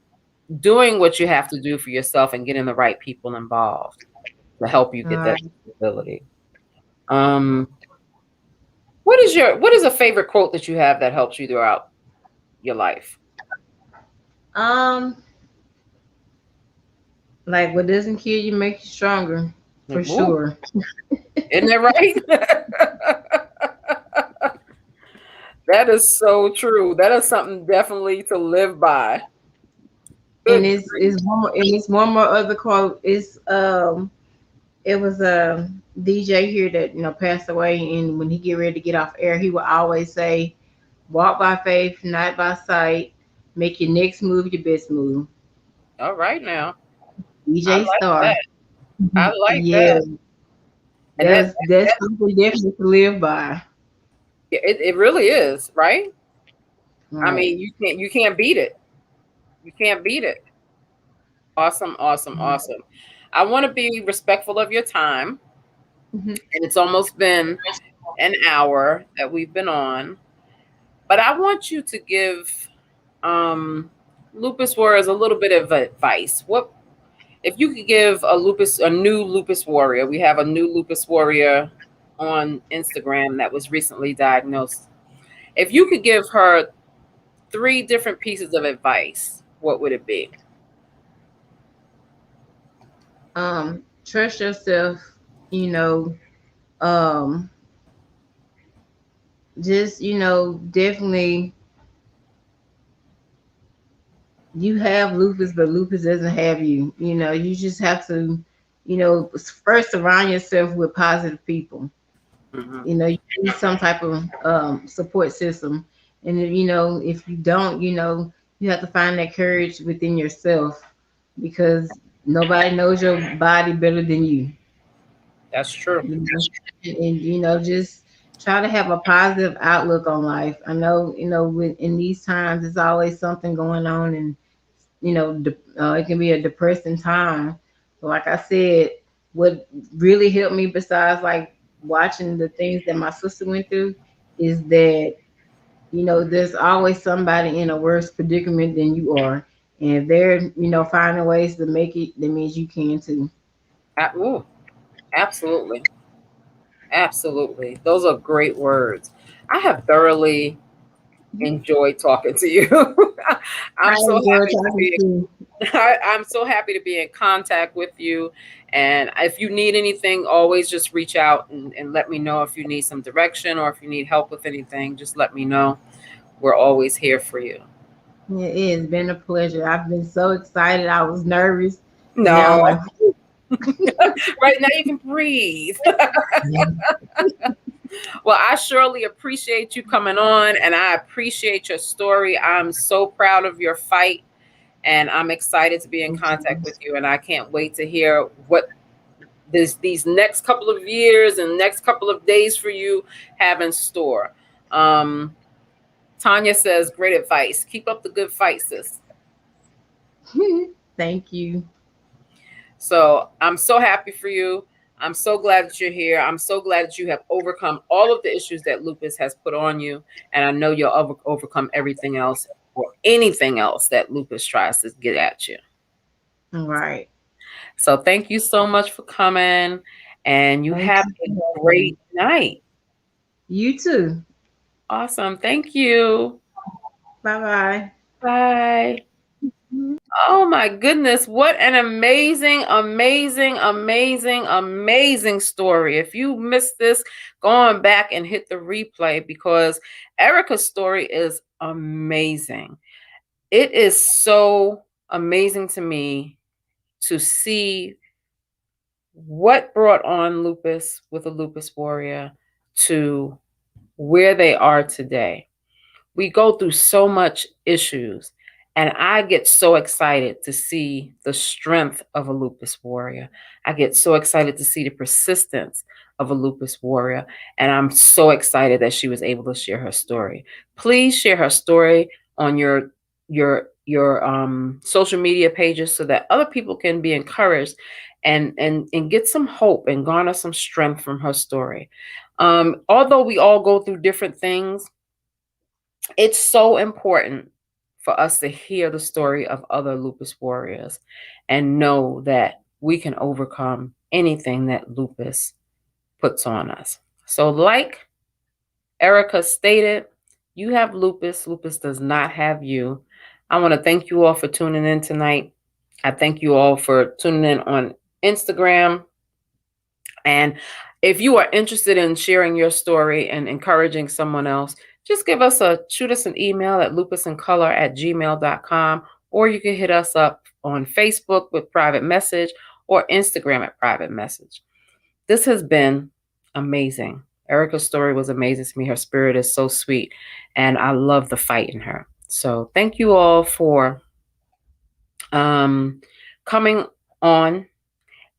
doing what you have to do for yourself and getting the right people involved to help you All get that right. stability. Um, what is a favorite quote that you have that helps you throughout your life? Um, like what doesn't kill you makes you stronger, for Ooh, sure. isn't that right? That is so true. That is something definitely to live by. And Good it's one more, and it's one more other quote. It was a DJ here that passed away, and when he get ready to get off air, he would always say, "Walk by faith, not by sight. Make your next move your best move." All right now. I DJ like Star. that. I like Yeah, that. And that's something definitely to live by. it really is, right? I Right. mean, you can't beat it. You can't beat it. Awesome, awesome, awesome. I want to be respectful of your time, Mhm. and it's almost been an hour that we've been on, but I want you to give um Lupus Warriors a little bit of advice. What if you could give a new Lupus Warrior? We have a new Lupus Warrior on Instagram that was recently diagnosed. If you could give her three different pieces of advice, what would it be? Trust yourself. You know, um, just definitely you have lupus, but lupus doesn't have you. You just have to, first surround yourself with positive people. Hmm. You need some type of support system. And if you don't, you have to find that courage within yourself, because nobody knows your body better than you. That's true. And just try to have a positive outlook on life. I know, in these times, there's always something going on, and it can be a depressing time. But like I said, what really helped me, besides like watching the things that my sister went through, is that there's always somebody in a worse predicament than you are, and if they're finding ways to make it, that means you can too. Ooh, absolutely. Absolutely. Those are great words. I have thoroughly enjoyed talking to you. I I'm so enjoy happy to talking be to you. I'm so happy to be in contact with you. And if you need anything, always just reach out and let me know if you need some direction or if you need help with anything, just let me know. We're always here for you. It has been a pleasure. I've been so excited. I was nervous, and now I'm No, like, right now you can breathe. Well, I surely appreciate you coming on and I appreciate your story. I'm so proud of your fight and I'm excited to be in contact with you. And I can't wait to hear what these next couple of years and next couple of days for you have in store. Um, Tanya says, great advice. Keep up the good fight, sis. thank you. So I'm so happy for you. I'm so glad that you're here. I'm so glad that you have overcome all of the issues that lupus has put on you. And I know you'll overcome everything else or anything else that lupus tries to get at you. All right. So thank you so much for coming. And you Thank have you a for having me. great night. You too. Awesome. Thank you. Bye bye. Bye. Oh my goodness. What an amazing, amazing, amazing, amazing story. If you missed this, go on back and hit the replay because Erica's story is amazing. It is so amazing to me to see what brought on lupus with a lupus warrior to where they are today. We go through so much issues and I get so excited to see the strength of a lupus warrior. I get so excited to see the persistence of a lupus warrior and I'm so excited that she was able to share her story. Please share her story on your your social media pages so that other people can be encouraged and get some hope and garner some strength from her story. Although we all go through different things, it's so important for us to hear the story of other lupus warriors and know that we can overcome anything that lupus puts on us. So, like Erica stated, you have lupus, lupus does not have you. I want to thank you all for tuning in tonight. I thank you all for tuning in on Instagram. And if you are interested in sharing your story and encouraging someone else, just shoot us an email at lupusandcolor@gmail.com, or you can hit us up on Facebook with private message or Instagram at private message. This has been amazing. Erica's story was amazing to me. Her spirit is so sweet, and I love the fight in her. So thank you all for coming on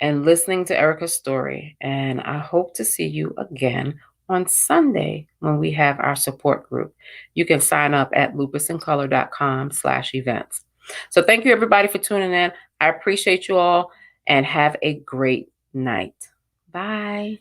and listening to Erica's story. And I hope to see you again on Sunday when we have our support group. You can sign up at lupusandcolor.com/events. So thank you everybody for tuning in. I appreciate you all and have a great night. Bye.